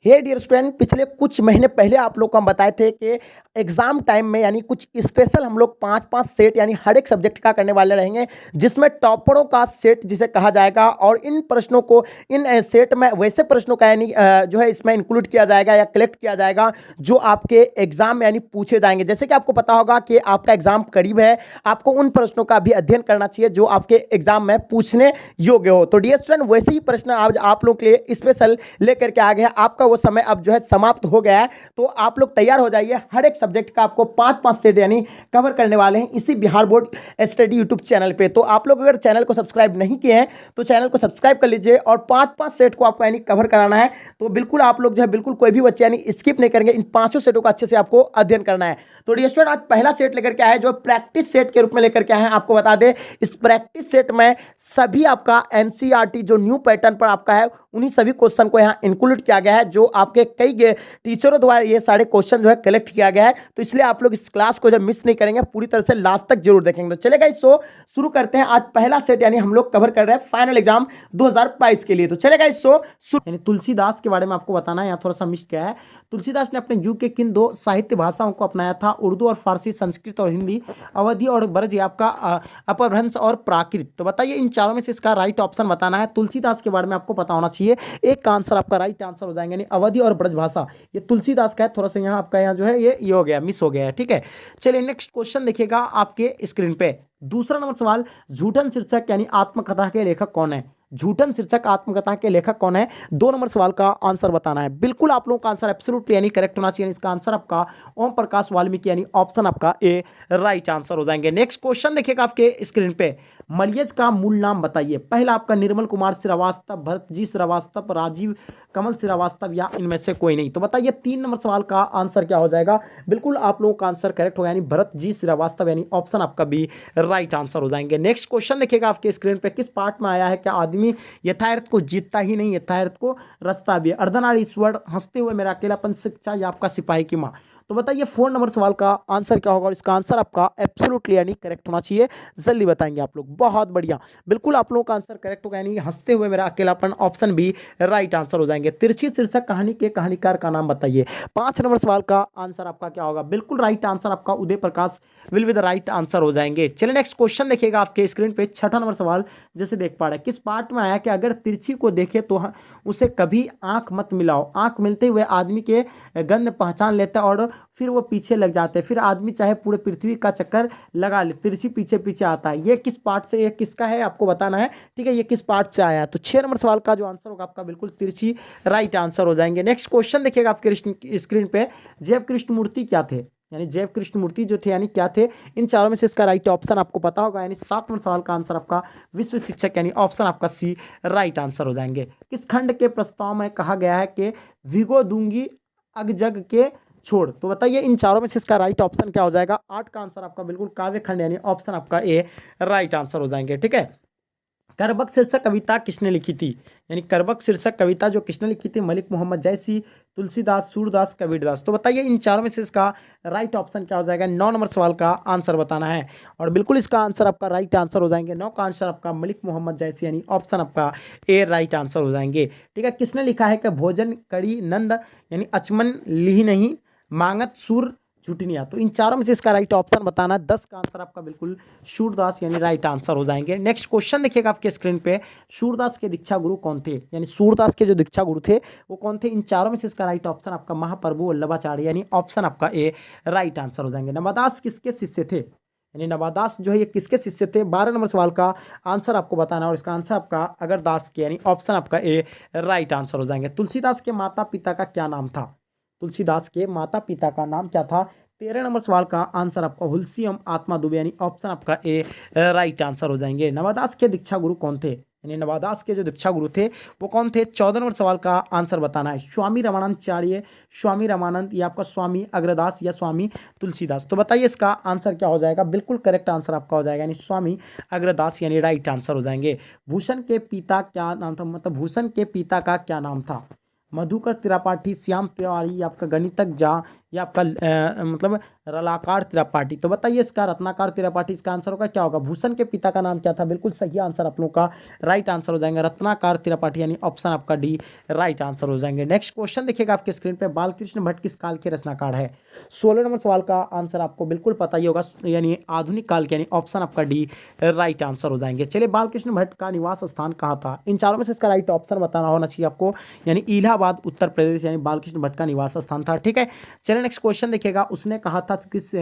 हे dear student, पिछले कुछ महीने पहले आप लोग को हम बताए थे कि एग्जाम टाइम में यानी कुछ स्पेशल हम लोग 5-5 सेट यानी हर एक सब्जेक्ट का करने वाले रहेंगे, जिसमें टॉपरों का सेट जिसे कहा जाएगा। और इन प्रश्नों को इन सेट में वैसे प्रश्नों का यानी जो है इसमें इंक्लूड किया जाएगा या कलेक्ट किया जाएगा जो आपके एग्जाम में यानी पूछे जाएंगे। जैसे कि आपको पता होगा कि आपका एग्जाम करीब है, आपको उन प्रश्नों का भी अध्ययन करना चाहिए जो आपके एग्जाम में पूछने योग्य हो। तो डियर स्टूडेंट, वैसे ही प्रश्न आज आप लोग के लिए स्पेशल लेकर के आ गए हैं। आपका वो समय अब जो है समाप्त हो गया है, तो आप लोग तैयार हो जाइए। हर एक सब्जेक्ट का आपको 5-5 सेट यानी कवर करने वाले हैं इसी Bihar board study YouTube channel पे। तो आप लोग अगर चैनल को सब्सक्राइब नहीं किए हैं तो चैनल को सब्सक्राइब कर लीजिए, और 5-5 सेट को आपको यानी कवर कराना है। तो बिल्कुल आप लोग जो है बिल्कुल कोई भी बच्चे यानी स्किप नहीं करेंगे, इन 5 सेटों का अच्छे से आपको अध्ययन करना है। तो डियर स्टूडेंट, आज पहला सेट लेकर के आए जो प्रैक्टिस सेट के रूप में लेकर के आए हैं। आपको बता दें, इस प्रैक्टिस सेट में सभी आपका एनसीईआरटी जो न्यू पैटर्न पर आपका है उन्हीं सभी क्वेश्चन को यहाँ इंक्लूड किया गया है, जो आपके कई टीचरों द्वारा ये सारे क्वेश्चन जो है कलेक्ट किया गया है। तो इसलिए आप लोग इस क्लास को जब मिस नहीं करेंगे, पूरी तरह से लास्ट तक जरूर देखेंगे। तो चलेगा, इस शो शुरू करते हैं। आज पहला सेट यानी हम लोग कवर कर रहे हैं फाइनल एग्जाम 2022 के लिए। तो चलेगा, इस शो यानी तुलसीदास के बारे में आपको बताना है। यहाँ थोड़ा सा मिस किया है। तुलसीदास ने अपने युग के किन 2 साहित्य भाषाओं को अपनाया था? उर्दू और फारसी, संस्कृत और हिंदी, अवधी और ब्रज, आपका अपभ्रंश और प्राकृत। तो बताइए इन चारों में से इसका राइट ऑप्शन बताना है। तुलसीदास के बारे में आपको पता होना चाहिए। एक का आंसर आपका राइट आंसर हो जाएंगे, यानी अवधी और ब्रज भाषा ये तुलसीदास का है। थोड़ा सा यहाँ आपका यहाँ जो है ये हो गया, मिस हो गया है। ठीक है, चलिए नेक्स्ट क्वेश्चन देखिएगा आपके स्क्रीन पे। दूसरा नंबर सवाल, झूठन शीर्षक यानी आत्मकथा के लेखक कौन है? झूठन शीर्षक आत्मकथा के लेखक कौन है? 2 नंबर सवाल का आंसर बताना है। बिल्कुल आप लोगों का आंसर एब्सोल्युटली यानी करेक्ट होना चाहिए। इसका आंसर आपका ओम प्रकाश वाल्मीकि यानी ऑप्शन आपका ए राइट आंसर हो जाएंगे। नेक्स्ट क्वेश्चन देखिएगा आपके स्क्रीन पे। मरियज का मूल नाम बताइए। पहला आपका निर्मल कुमार श्रीवास्तव, भरतजी श्रीवास्तव, राजीव कमल श्रीवास्तव या इनमें से कोई नहीं। तो बताइए 3 नंबर सवाल का आंसर क्या हो जाएगा? बिल्कुल आप लोगों का आंसर करेक्ट होगा, यानी भरतजी श्रीवास्तव यानी ऑप्शन आपका बी राइट आंसर हो जाएंगे। नेक्स्ट क्वेश्चन देखिएगा आपके स्क्रीन पे। किस पार्ट में आया है क्या आदमी यथार्थ को जीतता ही नहीं, यथार्थ को रचता भी है? अर्धनारीश्वर, हंसते हुए मेरा अकेलापन, शिक्षा या आपका सिपाही की माँ। तो बताइए 4 नंबर सवाल का आंसर क्या होगा? और इसका आंसर आपका एब्सोल्युटली यानी करेक्ट होना चाहिए। जल्दी बताएंगे आप लोग, बहुत बढ़िया। बिल्कुल आप लोगों का आंसर करेक्ट होगा, यानी हंसते हुए मेरा अकेलापन ऑप्शन भी राइट आंसर हो जाएंगे। तिरछी शीर्षक कहानी के कहानीकार का नाम बताइए। 5 नंबर सवाल का आंसर आपका क्या होगा? बिल्कुल राइट आंसर आपका Uday Prakash will be the right answer हो जाएंगे। चलिए नेक्स्ट क्वेश्चन देखिएगा आपके स्क्रीन पे। 6ठा नंबर सवाल जैसे देख पा रहे हैं, किस पार्ट में आया कि अगर तिरछी को देखे तो उसे कभी आंख मत मिलाओ, आंख मिलते हुए आदमी के गंध पहचान लेता है और फिर वो पीछे लग जाते हैं, फिर आदमी चाहे पूरे पृथ्वी का चक्कर लगा ले, तिरछी पीछे पीछे आता है। ये किस पार्ट से, ये किसका है आपको बताना है। ठीक है, ये किस पार्ट से आया है? तो 6 नंबर सवाल का जो आंसर होगा आपका बिल्कुल तिरछी राइट आंसर हो जाएंगे। नेक्स्ट क्वेश्चन देखिएगा आपके स्क्रीन पे। जैव कृष्ण मूर्ति क्या थे? यानी जैव कृष्ण मूर्ति जो थे यानी क्या थे? इन चारों में से इसका राइट ऑप्शन आपको पता होगा, यानी 7 नंबर सवाल का आंसर आपका विश्व शिक्षक यानी ऑप्शन आपका सी राइट आंसर हो जाएंगे। किस खंड के प्रस्ताव में कहा गया है कि भिगो दूंगी अग जग के छोड़? तो बताइए इन चारों में से इसका राइट ऑप्शन क्या हो जाएगा? 8 का आंसर आपका बिल्कुल काव्य खंड यानी ऑप्शन आपका ए राइट आंसर हो जाएंगे। ठीक है, करबक शीर्षक कविता किसने लिखी थी? यानी करबक शीर्षक कविता जो किसने लिखी थी? मलिक मोहम्मद जैसी, तुलसीदास, सूरदास, कबीरदास। तो बताइए इन चारों में से इसका राइट ऑप्शन क्या हो जाएगा? 9 नंबर सवाल का आंसर बताना है, और बिल्कुल इसका आंसर आपका राइट आंसर हो जाएंगे। 9 का आंसर आपका मलिक मोहम्मद जैसी यानी ऑप्शन आपका ए राइट आंसर हो जाएंगे। ठीक है, किसने लिखा है कि भोजन कड़ी नंद यानी अचमन ली नहीं, मांगत सुर झुटनिया? तो इन चारों में से इसका राइट ऑप्शन बताना है। 10 का आंसर आपका बिल्कुल सूरदास यानी राइट आंसर हो जाएंगे। नेक्स्ट क्वेश्चन देखिएगा आपके स्क्रीन पे। सूरदास के दीक्षा गुरु कौन थे? यानी सूरदास के जो दीक्षा गुरु थे वो कौन थे? इन चारों में से इसका राइट ऑप्शन आपका महाप्रभु वल्लभाचार्य यानी ऑप्शन आपका ए राइट आंसर हो जाएंगे। नवादास किसके शिष्य थे? यानी नवादास जो है ये किसके शिष्य थे? 12 नंबर सवाल का आंसर आपको बताना है, और इसका आंसर आपका अगरदास के यानी ऑप्शन आपका ए राइट आंसर हो जाएंगे। तुलसीदास के माता पिता का क्या नाम था? तुलसीदास के माता पिता का नाम क्या था? 13 नंबर सवाल का आंसर आपका हुलसियम आत्मा दुबे यानी ऑप्शन आपका ए राइट आंसर हो जाएंगे। नवादास के दीक्षा गुरु कौन थे? यानी नवादास के जो दीक्षा गुरु थे वो कौन थे? 14 नंबर सवाल का आंसर बताना है। स्वामी रामानंदाचार्य, स्वामी रामानंद या आपका स्वामी अग्रदास या स्वामी तुलसीदास? तो बताइए इसका आंसर क्या हो जाएगा? बिल्कुल करेक्ट आंसर आपका हो जाएगा, यानी स्वामी अग्रदास यानी राइट आंसर हो जाएंगे। भूषण के पिता क्या नाम था? मतलब भूषण के पिता का क्या नाम था? मधुकर त्रिपाठी, श्याम तिवारी, आपका गणितज्ञ झा या आपका मतलब रलाकार त्रिपाठी। तो बताइए इसका रत्नाकर त्रिपाठी इसका आंसर होगा, क्या होगा? भूषण के पिता का नाम क्या था? बिल्कुल सही आंसर आप लोगों का राइट आंसर हो जाएंगे रत्नाकर त्रिपाठी, यानी ऑप्शन आपका डी राइट आंसर हो जाएंगे। नेक्स्ट क्वेश्चन देखिएगा आपके स्क्रीन पे, बालकृष्ण भट्ट किस काल के रचनाकार है? 16 नंबर सवाल का आंसर आपको बिल्कुल पता ही होगा, यानी आधुनिक काल के, यानी ऑप्शन आपका डी राइट आंसर हो जाएंगे। चलिए, बालकृष्ण भट्ट का निवास स्थान कहाँ था? इन चारों में से इसका राइट ऑप्शन बताना होना चाहिए आपको, यानी इलाहाबाद उत्तर प्रदेश, यानी बालकृष्ण भट्ट का निवास स्थान था। ठीक है, चलिए नेक्स्ट क्वेश्चन देखिएगा, उसने कहा था किस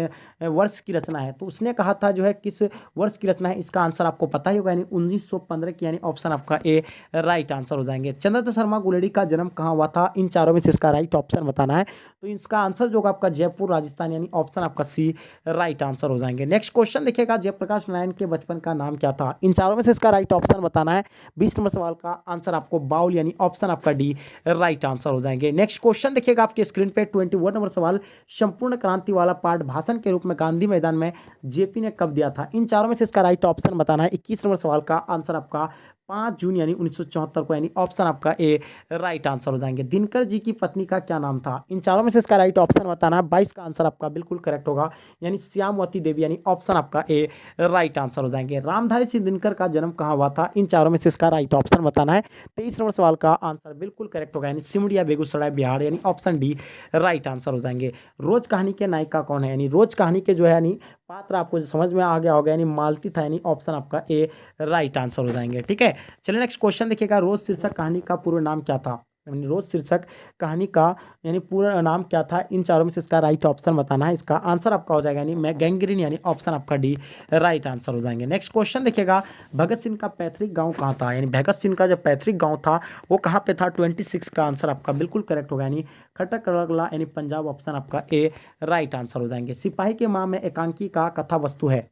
वर्ष की रचना है? तो उसने कहा था जो है किस वर्ष की रचना है, इसका आंसर आपको पता ही होगा, यानी 1915 की, यानी ऑप्शन आपका ए राइट आंसर हो जाएंगे। चंद्रदत्त शर्मा गुलेरी का जन्म कहाँ हुआ था? इन चारों में से इसका राइट ऑप्शन बताना है। तो इसका आंसर जो होगा आपका जयपुर राजस्थान, यानी ऑप्शन आपका सी राइट आंसर हो जाएंगे। नेक्स्ट क्वेश्चन देखिएगा, जयप्रकाश नारायण के बचपन का नाम क्या था? इन चारों में से इसका राइट ऑप्शन बताना है। 20 नंबर सवाल का आंसर आपको बाउल, यानी ऑप्शन आपका डी राइट आंसर हो जाएंगे। नेक्स्ट क्वेश्चन देखिएगा आपके स्क्रीन पे, 21 नंबर सवाल, संपूर्ण क्रांति वाला पाठ भाषण के रूप में गांधी मैदान में जेपी ने कब दिया था? इन चारों में से इसका राइट ऑप्शन बताना है। 21 नंबर सवाल का आंसर आपका 5 जून, यानी 1974 को, यानी ऑप्शन आपका ए राइट आंसर हो जाएंगे। दिनकर जी की पत्नी का क्या नाम था? इन चारों में से इसका राइट ऑप्शन बताना है। 22 का आंसर आपका बिल्कुल करेक्ट होगा, यानी श्यामवती देवी, यानी ऑप्शन आपका ए राइट आंसर हो जाएंगे। रामधारी सिंह दिनकर का जन्म कहाँ हुआ था? इन चारों में से इसका राइट ऑप्शन बताना है। 23 नंबर सवाल का आंसर बिल्कुल करेक्ट होगा, यानी सिमरिया बेगूसराय बिहार, यानी ऑप्शन डी राइट आंसर हो जाएंगे। रोज कहानी के नायिका कौन है? यानी रोज कहानी के जो है, यानी पात्र आपको जो समझ में आ गया होगा, यानी मालती था, यानी ऑप्शन आपका ए राइट आंसर हो जाएंगे। ठीक है, चलिए नेक्स्ट क्वेश्चन देखिएगा, रोज शीर्षक कहानी का पूरा नाम क्या था? यानी रोज शीर्षक कहानी का यानी पूरा नाम क्या था? इन चारों में से इसका राइट ऑप्शन बताना है। इसका आंसर आपका हो जाएगा, यानी मैं गैंग्रीन, यानी ऑप्शन आपका डी राइट आंसर हो जाएंगे। नेक्स्ट क्वेश्चन देखिएगा, भगत सिंह का पैतृक गांव कहाँ था? यानी भगत सिंह का जो पैतृक गांव था वो कहाँ पे था? 26 का आंसर आपका बिल्कुल करेक्ट होगा, यानी खटक कला, यानी पंजाब, ऑप्शन आपका ए राइट आंसर हो जाएंगे। सिपाही के माँ में एकांकी का कथा वस्तु है,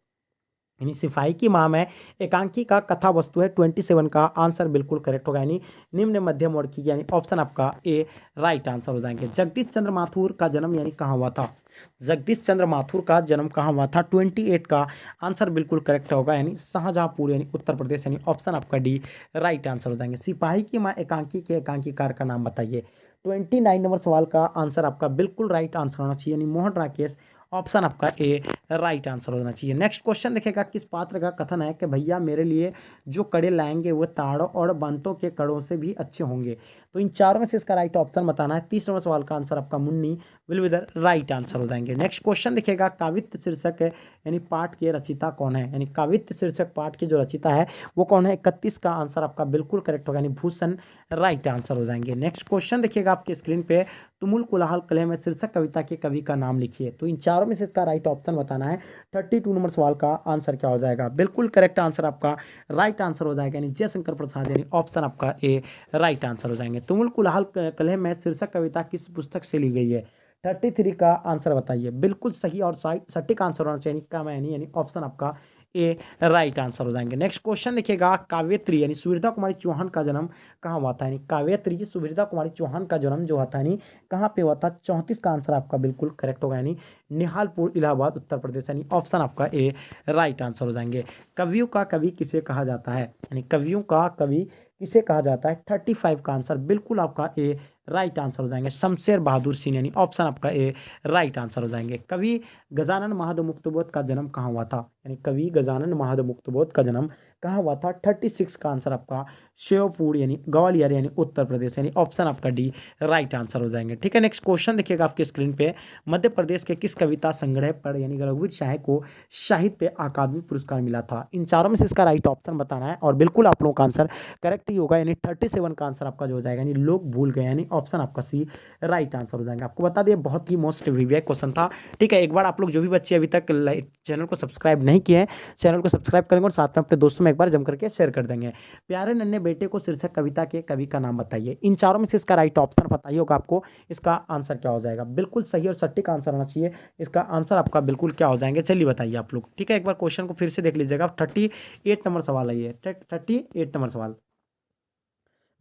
यानी सिपाही की माँ में एकांकी का कथा वस्तु है। 27 का आंसर बिल्कुल करेक्ट होगा, यानी निम्न मध्यम वर्ग की, यानी ऑप्शन आपका ए राइट आंसर हो जाएंगे। जगदीश चंद्र माथुर का जन्म यानी कहाँ हुआ था? जगदीश चंद्र माथुर का जन्म कहाँ हुआ था? 28 का आंसर बिल्कुल करेक्ट होगा, यानी शाहजहाँपुर, यानी उत्तर प्रदेश, यानी ऑप्शन आपका डी राइट आंसर हो जाएंगे। सिपाही की माँ एकांकी के एकांकीकार का नाम बताइए। 29 नंबर सवाल का आंसर आपका बिल्कुल राइट आंसर होना चाहिए, यानी मोहन राकेश, ऑप्शन आपका ए राइट आंसर होना चाहिए। नेक्स्ट क्वेश्चन देखिएगा, किस पात्र का कथन है कि भैया मेरे लिए जो कड़े लाएंगे वो ताड़ों और बंतों के कड़ों से भी अच्छे होंगे? तो इन चारों में से इसका राइट ऑप्शन बताना है। 30 नंबर सवाल का आंसर आपका Munni will be the right answer हो जाएंगे। नेक्स्ट क्वेश्चन देखिएगा, काव्यित्य शीर्षक यानी पाठ के रचिता कौन है? यानी काव्यित्य शीर्षक पाठ की जो रचिता है वो कौन है? 31 का आंसर आपका बिल्कुल करेक्ट होगा, यानी भूषण राइट आंसर हो जाएंगे। नेक्स्ट क्वेश्चन देखिएगा आपके स्क्रीन पे, तुमुल कुलाहल कलह में शीर्षक कविता के कवि का नाम लिखिए। तो इन चारों में से इसका राइट ऑप्शन बताना है। 32 नंबर सवाल का आंसर क्या हो जाएगा? बिल्कुल करेक्ट आंसर आपका राइट आंसर हो जाएगा, यानी जयशंकर प्रसाद, यानी ऑप्शन आपका ए राइट आंसर हो जाएंगे। तुमुल कुलाहल कलह में शीर्षक कविता किस पुस्तक से ली गई है? 33 का आंसर बताइए। बिल्कुल सही और सटीक आंसर होना चाहिए, यानी ऑप्शन आपका ए राइट आंसर हो जाएंगे। नेक्स्ट क्वेश्चन देखिएगा, काव्यत्री यानी सुविधा कुमारी चौहान का जन्म कहाँ हुआ था? यानी काव्यत्री सुविधा कुमारी चौहान का जन्म जो हुआ था, यानी कहाँ पे हुआ था? 34 का आंसर आपका बिल्कुल करेक्ट होगा, यानी निहालपुर, इलाहाबाद, उत्तर प्रदेश, यानी ऑप्शन आपका ए राइट आंसर हो जाएंगे। कवियों का कवि किसे कहा जाता है? यानी कवियों का कवि किसे कहा जाता है? 35 का आंसर बिल्कुल आपका ए राइट आंसर हो जाएंगे, शमशेर बहादुर सिंह, यानी ऑप्शन आपका ए राइट आंसर हो जाएंगे। कवि गजानन महादेव मुक्तबोध का जन्म कहाँ हुआ था? यानी कवि गजानन महादेव मुक्तबोध का जन्म कहाँ हुआ था? 36 का आंसर आपका श्योपुर, यानी ग्वालियर, यानी उत्तर प्रदेश, यानी ऑप्शन आपका डी राइट आंसर हो जाएंगे। ठीक है, नेक्स्ट क्वेश्चन देखिएगा आपके स्क्रीन पे, मध्य प्रदेश के किस कविता संग्रह पर यानी रघुवीर शाह को साहित्य अकादमी पुरस्कार मिला था? इन चारों में से इसका राइट ऑप्शन बताना है, और बिल्कुल आप लोगों का आंसर करेक्ट ही होगा, यानी 37 का आंसर आपका जो हो जाएगा, यानी लोग भूल गए, यानी ऑप्शन आपका सी राइट आंसर हो जाएगा। आपको बता दिए बहुत ही मोस्ट रिव्यू क्वेश्चन था। ठीक है, एक बार आप लोग जो भी बच्चे अभी तक चैनल को सब्सक्राइब नहीं किए हैं, चैनल को सब्सक्राइब करेंगे और साथ में अपने दोस्तों में एक बार जम करके शेयर कर देंगे। प्यारे नन्हे बेटे को शीर्षक कविता के कवि का नाम बताइए। इन चारों में से इसका राइट ऑप्शन बताइए होगा आपको, इसका आंसर क्या हो जाएगा? बिल्कुल सही और सटीक आंसर होना चाहिए, इसका आंसर आपका बिल्कुल क्या हो जाएंगे? चलिए बताइए आप लोग। ठीक है, एक बार क्वेश्चन को फिर से देख लीजिएगा। 38 नंबर सवाल है ये, 38 नंबर सवाल,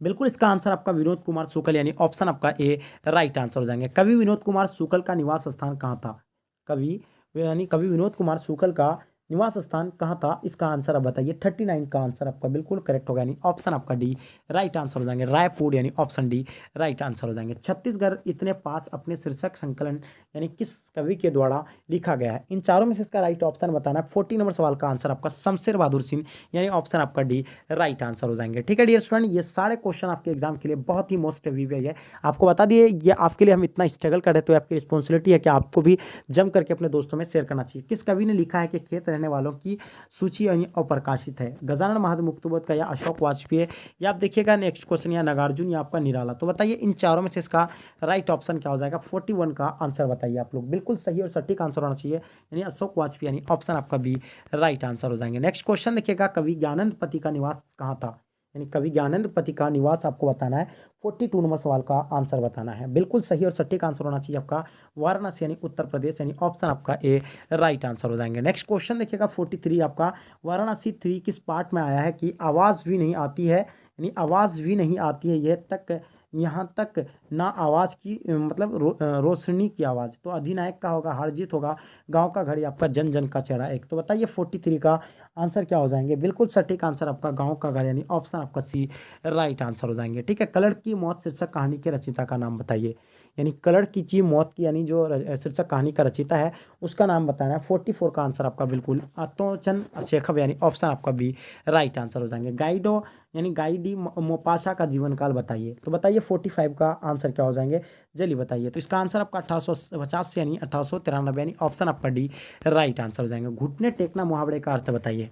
बिल्कुल इसका आंसर आपका विनोद कुमार शुक्ल, यानी ऑप्शन आपका ए राइट आंसर हो जाएंगे। कवि विनोद कुमार शुक्ल का निवास स्थान कहाँ था? कवि विनोद कुमार शुक्ल का निवास स्थान कहाँ था, इसका आंसर आप बताइए। 39 का आंसर आपका बिल्कुल करेक्ट होगा, यानी ऑप्शन आपका डी राइट आंसर हो जाएंगे। रायपुर यानी ऑप्शन डी राइट आंसर हो जाएंगे। छत्तीसगढ़ इतने पास अपने शीर्षक संकलन यानी किस कवि के द्वारा लिखा गया है? इन चारों में से इसका राइट ऑप्शन बताना है। 40 नंबर सवाल का आंसर आपका शमशेर बहादुर सिंह यानी ऑप्शन आपका डी राइट आंसर हो जाएंगे। ठीक है डियर स्टूडेंट, ये सारे क्वेश्चन आपके एग्जाम के लिए बहुत ही मोस्ट वीवी है। आपको बता दिए ये आपके लिए हम इतना स्ट्रगल कर रहे तो आपकी रिस्पॉन्सिबिलिटी है कि आपको भी जम करके अपने दोस्तों में शेयर करना चाहिए। किस कवि ने लिखा है कि खेत रहने वालों की सूची यानी अप्रकाशित है? गजानन महादेव मुक्तबोध का या अशोक वाजपेयी या आप देखिएगा नेक्स्ट क्वेश्चन या नागार्जुन या आपका निराला। तो बताइए इन चारों में से इसका राइट ऑप्शन क्या हो जाएगा? 41 का आंसर बताइए आप लोग। बिल्कुल सही और सटीक आंसर होना चाहिए, यानी अशोक वाजपेयी यानी ऑप्शन आपका बी राइट आंसर हो जाएंगे। नेक्स्ट क्वेश्चन देखिएगा, कवि ज्ञानंद पति का निवास कहाँ था? यानी कवि ज्ञानंद पति का निवास आपको बताना है। 42 नंबर सवाल का आंसर बताना है। बिल्कुल सही और सटीक आंसर होना चाहिए आपका वाराणसी यानी उत्तर प्रदेश, यानी ऑप्शन आपका ए राइट आंसर हो जाएंगे। नेक्स्ट क्वेश्चन देखिएगा 43 आपका, वाराणसी 3 किस पार्ट में आया है कि आवाज़ भी नहीं आती है, यानी आवाज़ भी नहीं आती है यह तक यहाँ तक ना आवाज़ की मतलब रोशनी की आवाज़। तो अधिनायक का होगा, हरजीत होगा, गांव का घड़ी आपका, जन जन का चेहरा एक। तो बताइए 43 का आंसर क्या हो जाएंगे? बिल्कुल सटीक आंसर आपका गांव का घर यानी ऑप्शन आपका सी राइट आंसर हो जाएंगे। ठीक है, कलर की मौत शीर्षक कहानी के रचयिता का नाम बताइए। यानी कलर की मौत की यानी जो शीर्षक कहानी का रचयिता है उसका नाम बताना है। 44 का आंसर आपका बिल्कुल अतोचन शेखव यानी ऑप्शन आपका बी राइट आंसर हो जाएंगे। गाइडो यानी गाइडी मोपाशा का जीवन काल बताइए। तो बताइए 45 का आंसर क्या हो जाएंगे? जल्दी बताइए। तो इसका आंसर आपका 1850 यानी 1893 यानी ऑप्शन आपका डी राइट आंसर हो जाएंगे। घुटने टेकना मुहावरे का अर्थ बताइए।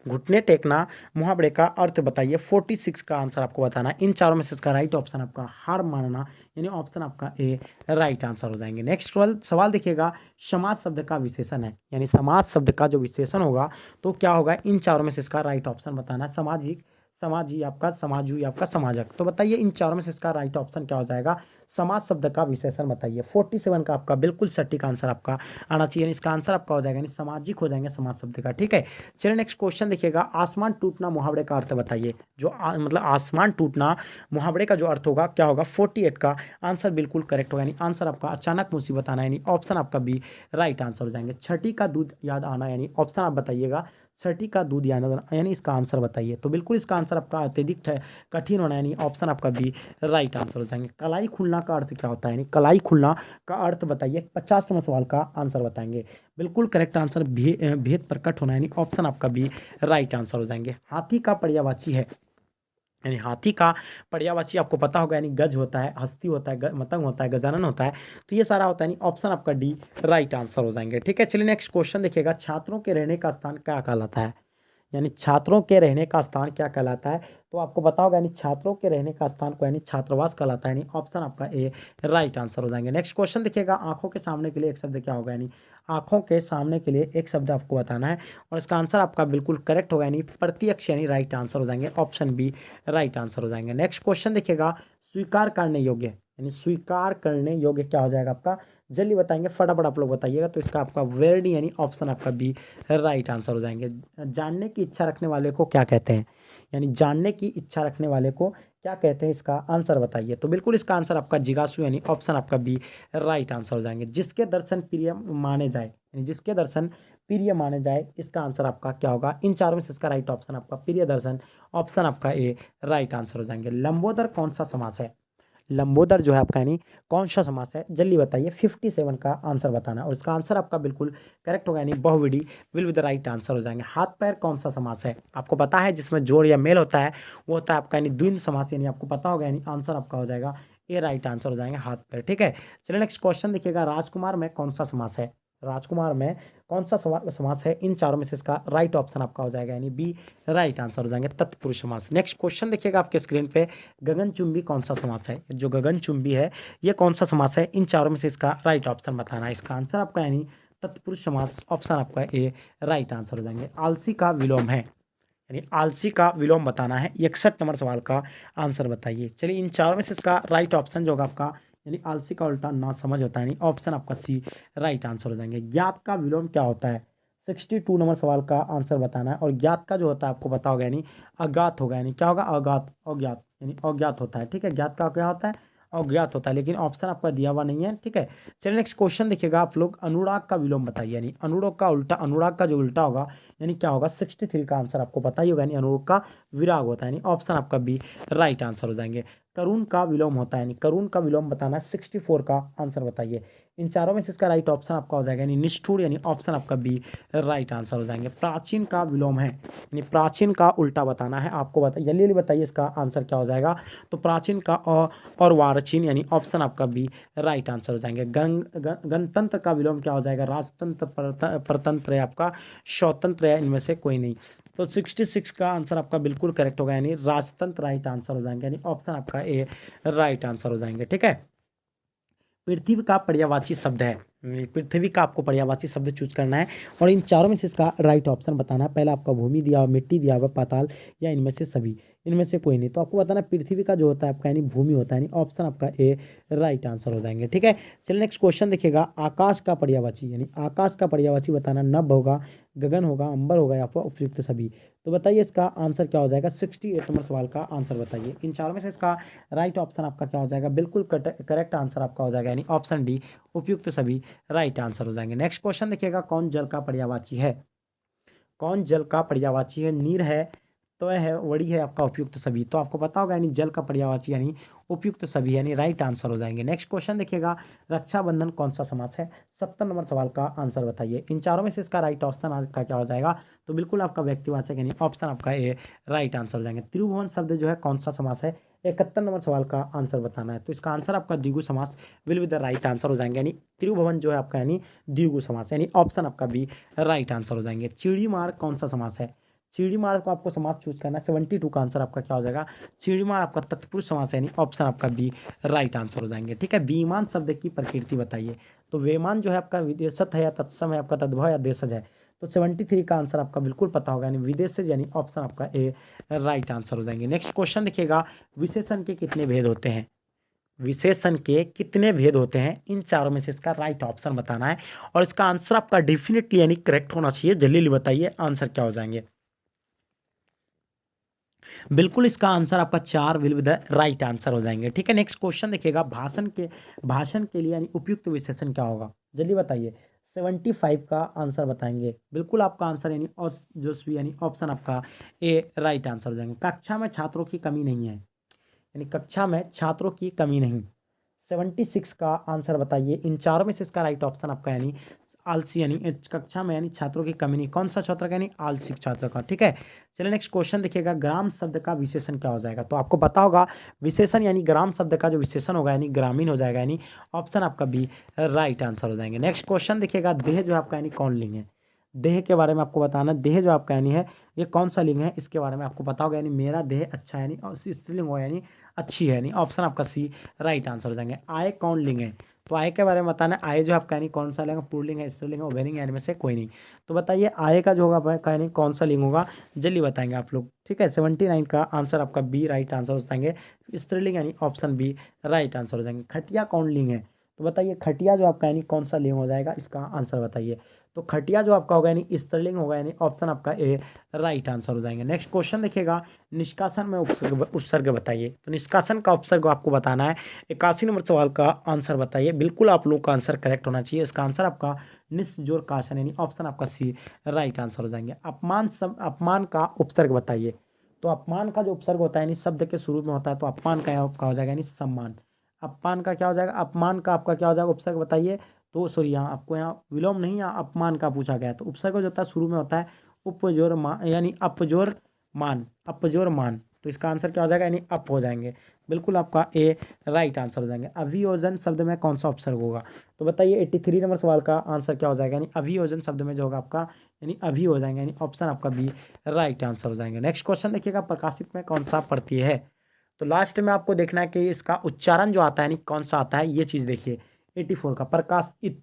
घुटने टेकना मुहावरे का अर्थ बताइए। 46 का आंसर आपको बताना है। इन चारों में से इसका राइट ऑप्शन आपका हार मानना यानी ऑप्शन आपका ए राइट आंसर हो जाएंगे। नेक्स्ट सवाल देखिएगा, समाज शब्द का विशेषण है, यानी समाज शब्द का जो विशेषण होगा तो क्या होगा? इन चारों में से इसका राइट ऑप्शन बताना है। सामाजिक, समाजी आपका, समाजू या आपका समाजक। तो बताइए इन चारों में से इसका राइट ऑप्शन क्या हो जाएगा? समाज शब्द का विशेषण बताइए। 47 का आपका बिल्कुल सटीक आंसर आपका आना चाहिए, इसका आंसर आपका हो जाएगा यानी सामाजिक हो जाएंगे समाज शब्द का। ठीक है, चलिए नेक्स्ट क्वेश्चन देखिएगा, आसमान टूटना मुहावरे का अर्थ बताइए। जो मतलब आसमान टूटना मुहावरे का जो अर्थ होगा क्या होगा? 48 का आंसर बिल्कुल करेक्ट होगा, यानी आंसर आपका अचानक मुसीबत आना यानी ऑप्शन आपका बी राइट आंसर हो जाएंगे। छठी का दूध याद आना यानी ऑप्शन आप बताइएगा। छठी का दूध यानी इसका आंसर बताइए। तो बिल्कुल इसका आंसर आपका अत्यधिक कठिन होना यानी ऑप्शन आपका बी राइट आंसर हो जाएंगे। कलाई खुलना का अर्थ क्या होता है? यानी कलाई खुलना का अर्थ बताइए। 50 नंबर सवाल का आंसर बताएंगे। बिल्कुल करेक्ट आंसर भेद प्रकट होना यानी ऑप्शन आपका बी राइट आंसर हो जाएंगे। हाथी का पर्यायवाची है, यानी हाथी का पर्यायवाची आपको पता होगा, यानी गज होता है, हस्ती होता है, मतंग होता है, गजानन होता है। तो ये सारा होता है, यानी ऑप्शन आपका डी राइट आंसर हो जाएंगे। ठीक है, चलिए नेक्स्ट क्वेश्चन देखिएगा, छात्रों के रहने का स्थान क्या कहलाता है? यानी छात्रों के रहने का स्थान क्या कहलाता है? तो आपको पता होगा, यानी छात्रों के रहने का स्थान को यानी छात्रावास कहलाता है, यानी ऑप्शन आपका ए राइट आंसर हो जाएंगे। नेक्स्ट क्वेश्चन देखिएगा, आंखों के सामने के लिए एक शब्द क्या होगा? यानी आंखों के सामने के लिए एक शब्द आपको बताना है और इसका आंसर आपका बिल्कुल करेक्ट होगा, यानी प्रत्यक्ष यानी राइट आंसर हो जाएंगे। ऑप्शन बी राइट आंसर हो जाएंगे। नेक्स्ट क्वेश्चन देखिएगा, स्वीकार करने योग्य, यानी स्वीकार करने योग्य क्या हो जाएगा आपका? जल्दी बताएंगे, फटाफट आप लोग बताइएगा। तो इसका आपका वर्ड यानी ऑप्शन आपका बी राइट आंसर हो जाएंगे। जानने की इच्छा रखने वाले को क्या कहते हैं? यानी जानने की इच्छा रखने वाले को क्या कहते हैं? इसका आंसर बताइए। तो बिल्कुल इसका आंसर आपका जिज्ञासु यानी ऑप्शन आपका बी राइट आंसर हो जाएंगे। जिसके दर्शन प्रिय माने जाए, यानी जिसके दर्शन प्रिय माने जाए, इसका आंसर आपका क्या होगा? इन चारों में से इसका राइट ऑप्शन आपका प्रिय दर्शन, ऑप्शन आपका ए राइट आंसर हो जाएंगे। लंबोदर कौन सा समास है? लंबोदर जो है आपका यानी कौन सा समास है? जल्दी बताइए। 57 का आंसर बताना और इसका आंसर आपका बिल्कुल करेक्ट होगा, यानी बहुविधि will with the right answer हो जाएंगे। हाथ पैर कौन सा समास है? आपको पता है जिसमें जोड़ या मेल होता है वो होता है आपका यानी द्वंद्व समास, यानी आपको पता होगा, यानी आंसर आपका हो जाएगा ए राइट आंसर हो जाएंगे हाथ पैर। ठीक है, चलिए नेक्स्ट क्वेश्चन देखिएगा, राजकुमार में कौन सा समास है? राजकुमार में कौन सा समास है? इन चारों में से इसका राइट ऑप्शन आपका हो जाएगा, यानी बी राइट आंसर हो जाएंगे तत्पुरुष समास। नेक्स्ट क्वेश्चन देखिएगा आपके स्क्रीन पे, गगनचुंबी कौन सा समास है? जो गगनचुंबी है ये कौन सा समास है? इन चारों में से इसका राइट ऑप्शन बताना है। इसका आंसर आपका यानी तत्पुरुष समास, ऑप्शन आपका ए राइट आंसर हो जाएंगे। आलसी का विलोम है, यानी आलसी का विलोम बताना है। 61 नंबर सवाल का आंसर बताइए। चलिए इन चारों में से इसका राइट ऑप्शन जो होगा आपका, यानी आलसी का उल्टा ना समझ होता है, यानी ऑप्शन आपका सी राइट आंसर हो जाएंगे। ज्ञात का विलोम क्या होता है? 62 नंबर सवाल का आंसर बताना है और ज्ञात का जो होता है आपको पता होगा, यानी अज्ञात होगा, यानी क्या होगा? अज्ञात, अज्ञात यानी अज्ञात होता है। ठीक है, ज्ञात का क्या होता है? अज्ञात होता है, लेकिन ऑप्शन आपका दिया हुआ नहीं है, ठीक है। चलिए नेक्स्ट क्वेश्चन देखिएगा आप लोग, अनुराग का विलोम बताइए, यानी अनुराग का उल्टा, अनुराग का जो उल्टा होगा यानी क्या होगा, 63 का आंसर आपको पता ही होगा, यानी अनुराग का विराग होता है, यानी ऑप्शन आपका बी राइट आंसर हो जाएंगे। करुण का विलोम होता है, यानी करुण का विलोम बताना है, 64 का आंसर बताइए। इन चारों में से इसका राइट ऑप्शन आपका हो जाएगा, यानी निष्ठुर, यानी ऑप्शन आपका बी राइट आंसर हो जाएंगे। प्राचीन का विलोम है, यानी प्राचीन का उल्टा बताना है आपको, बताइए जल्दी जल्दी बताइए इसका आंसर क्या हो जाएगा। तो प्राचीन का और वारचीन, यानी ऑप्शन आपका बी राइट आंसर हो जाएंगे। गणतंत्र का विलोम क्या हो जाएगा, राजतंत्र, परतंत्र है आपका स्वतंत्र है, इनमें से कोई नहीं। तो 66 का आंसर आपका बिल्कुल करेक्ट होगा, यानी राजतंत्र राइट आंसर हो जाएंगे, यानी ऑप्शन आपका ए राइट आंसर हो जाएंगे, ठीक है। पृथ्वी का पर्यायवाची शब्द है, पृथ्वी का आपको पर्यायवाची शब्द चूज करना है और इन चारों में से इसका राइट ऑप्शन बताना है। पहला आपका भूमि दिया हुआ, मिट्टी दिया हुआ, पाताल, या इनमें से सभी, इनमें से कोई नहीं। तो आपको बताना पृथ्वी का जो होता है आपका यानी भूमि होता है, यानी ऑप्शन आपका ए राइट आंसर हो जाएंगे, ठीक है। चलिए नेक्स्ट क्वेश्चन देखिएगा, आकाश का पर्यायवाची, यानी आकाश का पर्यायवाची बताना, नभ होगा, गगन होगा, अंबर होगा, या फिर उपयुक्त सभी। तो बताइए इसका आंसर क्या हो जाएगा, 68 नंबर सवाल का आंसर बताइए। इन चारों में से इसका राइट ऑप्शन आपका क्या हो जाएगा, बिल्कुल करेक्ट आंसर आपका हो जाएगा, यानी ऑप्शन डी उपयुक्त सभी राइट आंसर हो जाएंगे। नेक्स्ट क्वेश्चन देखिएगा, कौन जल का पर्यायवाची है, कौन जल का पर्यायवाची है, नीर है, तो है, वड़ी है, आपका उपयुक्त सभी। तो आपको पता होगा यानी जल का पर्यायवाची यानी उपयुक्त सभी, यानी राइट आंसर हो जाएंगे। नेक्स्ट क्वेश्चन देखिएगा, रक्षाबंधन कौन सा समास है, 70 नंबर सवाल का आंसर बताइए। इन चारों में से इसका राइट ऑप्शन आपका क्या हो जाएगा, तो बिल्कुल आपका व्यक्तिवाचक यानी ऑप्शन आपका ए राइट आंसर हो जाएंगे। त्रिभुवन शब्द जो है कौन सा समास है, 71 नंबर सवाल का आंसर बताना है। तो इसका आंसर आपका द्विगु समास will with the right answer हो जाएंगे, यानी त्रिभुवन जो है आपका यानी द्विगु समास, यानी ऑप्शन आपका बी राइट आंसर हो जाएंगे। चिड़ी मार कौन सा समास है, चिड़ी मार को आपको समास चूज करना है, 72 का आंसर आपका क्या हो जाएगा, चिड़ी मार आपका तत्पुरुष समास है, यानी ऑप्शन आपका बी राइट आंसर हो जाएंगे, ठीक है। बेईमान शब्द की प्रकृति बताइए। तो बेईमान जो है आपका विदेशत है, या तत्सम है, आपका तद्भव या देशज है। तो 73 का आंसर आपका बिल्कुल पता होगा, यानी विदेशज, यानी ऑप्शन आपका ए राइट आंसर हो जाएंगे। नेक्स्ट क्वेश्चन देखिएगा, विशेषण के कितने भेद होते हैं, विशेषण के कितने भेद होते हैं, इन चारों में से इसका राइट ऑप्शन बताना है और इसका आंसर आपका डेफिनेटली यानी करेक्ट होना चाहिए। जल्दी बताइए आंसर क्या हो जाएंगे, बिल्कुल इसका आंसर आपका 4 will with the right answer हो जाएंगे, ठीक है। नेक्स्ट क्वेश्चन देखिएगा, भाषण के लिए यानी उपयुक्त विशेषण क्या होगा, जल्दी बताइए। 75 का आंसर बताएंगे, बिल्कुल आपका आंसर यानी जोशवी, यानी ऑप्शन आपका ए राइट आंसर हो जाएंगे। कक्षा में छात्रों की कमी नहीं है, यानी कक्षा में छात्रों की कमी नहीं, 76 का आंसर बताइए। इन चारों में से इसका राइट ऑप्शन आपका यानी आलसी, यानी कक्षा में यानी छात्रों की कमी नहीं, कौन सा छात्र का, यानी आलसी छात्र का, ठीक है। चलिए नेक्स्ट क्वेश्चन देखिएगा, ग्राम शब्द का विशेषण क्या हो जाएगा। तो आपको पता होगा विशेषण यानी ग्राम शब्द का जो विशेषण होगा यानी ग्रामीण हो जाएगा, यानी ऑप्शन आपका बी राइट आंसर हो जाएंगे। नेक्स्ट क्वेश्चन देखिएगा, देह जो आपका यानी कौन लिंग है, देह के बारे में आपको बताना, देह जो आपका यानी है ये कौन सा लिंग है, इसके बारे में आपको पता होगा, यानी मेरा देह अच्छा है, यानी और स्त्रीलिंग हो यानी अच्छी है, यानी ऑप्शन आपका सी राइट आंसर हो जाएंगे। आय कौन लिंग है, तो आय के बारे में बताना, आय जो आपका यानी कौन सा लिंग है, पुल्लिंग है, स्त्रीलिंग है, उभयलिंग है, इनमें से कोई नहीं। तो बताइए आय का जो होगा आपका यानी कौन सा लिंग होगा, जल्दी बताएंगे आप लोग, ठीक है। 79 का आंसर आपका बी राइट आंसर हो जाएंगे, स्त्रीलिंग यानी ऑप्शन बी राइट आंसर हो जाएंगे। खटिया कौन लिंग है, तो बताइए खटिया जो आपका यानी कौन सा लिंग हो जाएगा, इसका आंसर बताइए। तो खटिया जो आपका होगा यानी स्त्रीलिंग होगा, यानी ऑप्शन आपका ए राइट आंसर हो जाएंगे। नेक्स्ट क्वेश्चन देखिएगा, निष्कासन में उपसर्ग बताइए। तो निष्कासन का उपसर्ग आपको बताना है, 81 नंबर सवाल का आंसर बताइए। बिल्कुल आप लोग का आंसर करेक्ट होना चाहिए, इसका आंसर आपका निस्जोर कासन, यानी ऑप्शन आपका सी राइट आंसर हो जाएंगे। अपमान का उपसर्ग बताइए। तो अपमान का जो उपसर्ग होता है यानी शब्द के शुरू में होता है, तो अपमान का आपका हो जाएगा यानी सम्मान। अपमान का क्या हो जाएगा, अपमान का आपका क्या हो जाएगा उपसर्ग बताइए। तो सॉरी यहाँ आपको यहाँ विलोम नहीं, यहाँ अपमान का पूछा गया है। तो उपसर्ग जो होता है शुरू में होता है उपजोर मान, यानी अपजोर मान, अपजोर मान। तो इसका आंसर क्या हो जाएगा, यानी अप हो जाएंगे, बिल्कुल आपका ए राइट आंसर हो जाएंगे। अभियोजन शब्द में कौन सा उपसर्ग होगा, तो बताइए 83 नंबर सवाल का आंसर क्या हो जाएगा, यानी अभियोजन शब्द में जो होगा आपका यानी अभी हो जाएंगे, यानी ऑप्शन आपका बी राइट आंसर हो जाएंगे। नेक्स्ट क्वेश्चन देखिएगा, प्रकाशित में कौन सा प्रत्यय है। तो लास्ट में आपको देखना है कि इसका उच्चारण जो आता है यानी कौन सा आता है, ये चीज़ देखिए। 84 का प्रकाशित,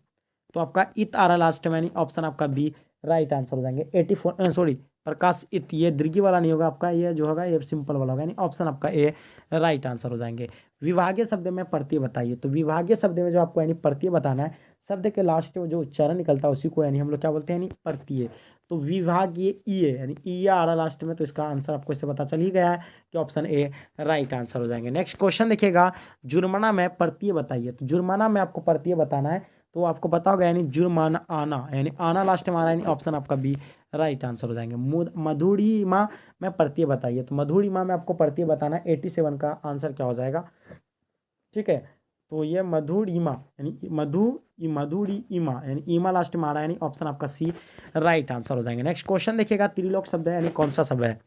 तो आपका इत आ रहा लास्ट में, यानी ऑप्शन आपका बी राइट आंसर हो जाएंगे। 84 सॉरी प्रकाशित, ये दीर्घी वाला नहीं होगा आपका, ये जो होगा ये सिंपल वाला होगा, यानी ऑप्शन आपका ए राइट आंसर हो जाएंगे। विभागीय शब्द में प्रत्यय बताइए। तो विभागीय शब्द में जो आपको यानी प्रत्यय बताना है, शब्द के लास्ट में जो उच्चारण निकलता है उसी को यानी हम लोग क्या बोलते हैं, यानी प्रत्यय। तो विभागीय ई है, यानी ई आ रहा लास्ट में, तो इसका आंसर आपको इससे पता चल ही गया है कि ऑप्शन ए राइट आंसर हो जाएंगे। नेक्स्ट क्वेश्चन देखिएगा, जुर्माना में प्रत्यय बताइए। तो जुर्माना में आपको प्रत्यय बताना है, तो आपको पता होगा यानी जुर्माना आना, यानी आना लास्ट में आ रहा है, यानी ऑप्शन आपका बी राइट आंसर हो जाएंगे। मधुरिमा में प्रत्यय बताइए। तो मधुरिमा में आपको प्रत्यय बताना है, 87 का आंसर क्या हो जाएगा, ठीक है। तो ये मधुरिमा यानी मधुरी इमा यानी ईमा लास्ट में आ रहा है, यानी ऑप्शन आपका सी राइट आंसर हो जाएंगे। नेक्स्ट क्वेश्चन देखिएगा, त्रिलोक शब्द है यानी कौन सा शब्द है,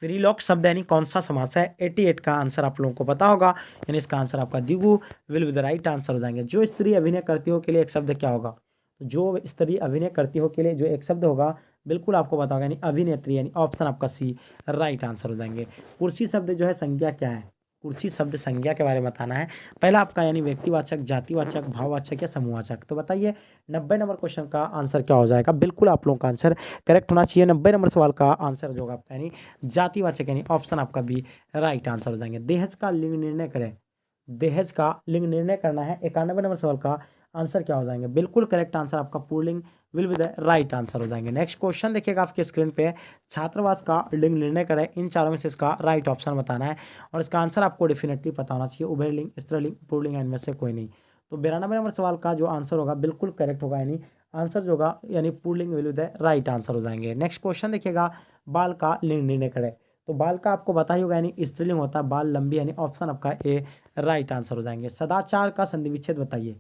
त्रिलोक शब्द यानी कौन सा समास है। 88 का आंसर आप लोगों को पता होगा, यानी इसका आंसर आपका दिगु will be the right answer हो जाएंगे। जो स्त्री अभिनय करती हो के लिए एक शब्द क्या होगा, तो जो स्त्री अभिनय करती हो के लिए जो एक शब्द होगा बिल्कुल आपको पता होगा, यानी अभिनेत्री, यानी ऑप्शन आपका सी राइट आंसर हो जाएंगे। कुर्सी शब्द जो है संज्ञा क्या है, कुर्सी शब्द संज्ञा के बारे में बताना है। पहला आपका यानी व्यक्तिवाचक, जातिवाचक, भाववाचक या समूहवाचक। तो बताइए 90 नंबर क्वेश्चन का आंसर क्या हो जाएगा, बिल्कुल आप लोगों का आंसर करेक्ट होना चाहिए। 90 नंबर सवाल का आंसर जो होगा आपका यानी जातिवाचक, यानी ऑप्शन आपका भी राइट आंसर हो जाएंगे। दहेज का लिंग निर्णय करें, दहेज का लिंग निर्णय करना है। 91 नंबर सवाल का आंसर क्या हो जाएंगे, बिल्कुल करेक्ट आंसर आपका pulling will be the right answer हो जाएंगे। नेक्स्ट क्वेश्चन देखिएगा आपके स्क्रीन पे, छात्रावास का लिंग निर्णय करें। इन चारों में से इसका राइट ऑप्शन बताना है और इसका आंसर आपको डेफिनेटली पता होना चाहिए। उभयलिंग, स्त्रीलिंग, पुल्लिंग, इनमें से कोई नहीं। तो 92 नंबर सवाल का जो आंसर होगा बिल्कुल करेक्ट होगा, यानी आंसर जो होगा यानी pulling will be the right answer हो जाएंगे। नेक्स्ट क्वेश्चन देखिएगा, बाल का लिंग निर्णय करें। तो बाल का आपको बता ही होगा, यानी स्त्रीलिंग होता है, बाल लंबी, यानी ऑप्शन आपका ए राइट आंसर हो जाएंगे। सदाचार का संधि विच्छेद बताइए।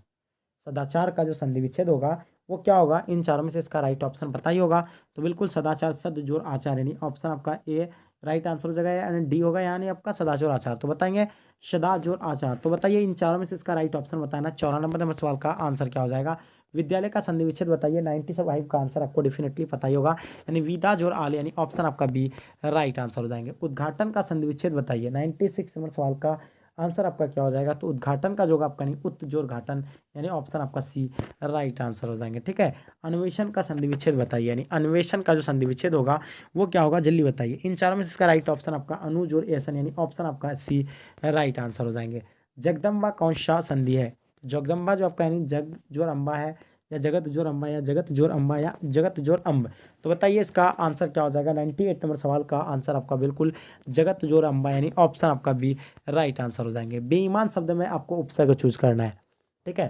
सदाचार का जो संधि विच्छेद होगा वो क्या होगा, इन चारों में से इसका राइट ऑप्शन पता ही होगा। तो बिल्कुल सदाचार सद जोर आचार, यानी ऑप्शन आपका ए राइट आंसर हो जाएगा, यानी डी होगा, यानी आपका सदाचोर आचार। तो बताएंगे सदाचोर आचार। तो बताइए इन चारों में से इसका राइट ऑप्शन बताना। 94 नंबर सवाल का आंसर क्या हो जाएगा, विद्यालय का संधि विच्छेद बताइए। 95 का आंसर आपको डेफिनेटली पता ही होगा, यानी विदा जोर आल, यानी ऑप्शन आपका बी राइट आंसर हो जाएंगे। उद्घाटन का संधि विच्छेद बताइए। 96 नंबर सवाल का आंसर आपका क्या हो जाएगा, तो उद्घाटन का जो होगा आपका नहीं उत जोर घाटन, यानी ऑप्शन आपका सी राइट आंसर हो जाएंगे, ठीक है। अन्वेषण का संधि विच्छेद बताइए, यानी अन्वेषण का जो संधि विच्छेद होगा वो क्या होगा, जल्दी बताइए। इन चारों में से इसका राइट ऑप्शन आपका अनु जोर एसन, यानी ऑप्शन आपका सी राइट आंसर हो जाएंगे। जगदम्बा कौन सा संधि है, जगदम्बा जो आपका यानी जग जोर अम्बा है, या जगत जोर अम्बा, या जगत जोर अम्बा, या जगत जोर अम्ब। तो बताइए इसका आंसर क्या हो जाएगा। 98 नंबर सवाल का आंसर आपका बिल्कुल जगत जोर अम्बा, यानी ऑप्शन आपका बी राइट आंसर हो जाएंगे। बेईमान शब्द में आपको उपसर्ग चूज करना है, ठीक है।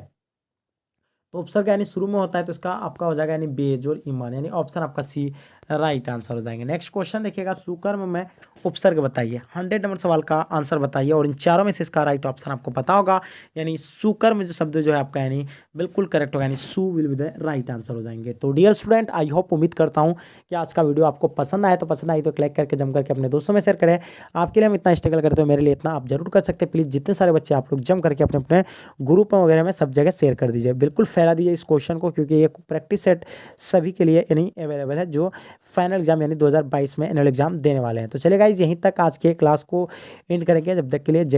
तो उपसर्ग यानी शुरू में होता है, तो इसका आपका हो जाएगा यानी बेजोर ईमान, यानी ऑप्शन आपका सी राइट आंसर हो जाएंगे। नेक्स्ट क्वेश्चन देखिएगा, सुकर्म में उपसर्ग बताइए। 100 नंबर सवाल का आंसर बताइए और इन चारों में से इसका राइट ऑप्शन आपको पता होगा, यानी सुकर्म जो शब्द जो है आपका यानी बिल्कुल करेक्ट होगा, यानी सु will be the right answer हो जाएंगे। तो डियर स्टूडेंट, आई होप, उम्मीद करता हूँ कि आज का वीडियो आपको पसंद आए। तो पसंद आई तो क्लिक करके जम करके अपने दोस्तों में शेयर करें। आपके लिए हम इतना स्ट्रगल करते हो, मेरे लिए इतना आप जरूर कर सकते हैं। प्लीज़ जितने सारे बच्चे आप लोग जम करके अपने अपने ग्रुप वगैरह में सब जगह शेयर कर दीजिए, बिल्कुल फैला दीजिए इस क्वेश्चन को, क्योंकि ये प्रैक्टिस सेट सभी के लिए यानी अवेलेबल है जो फाइनल एग्जाम यानी 2022 में एनुअल एग्जाम देने वाले हैं। तो चलिए गाइज, यहीं तक आज के क्लास को एंड करेंगे। जब तक के लिए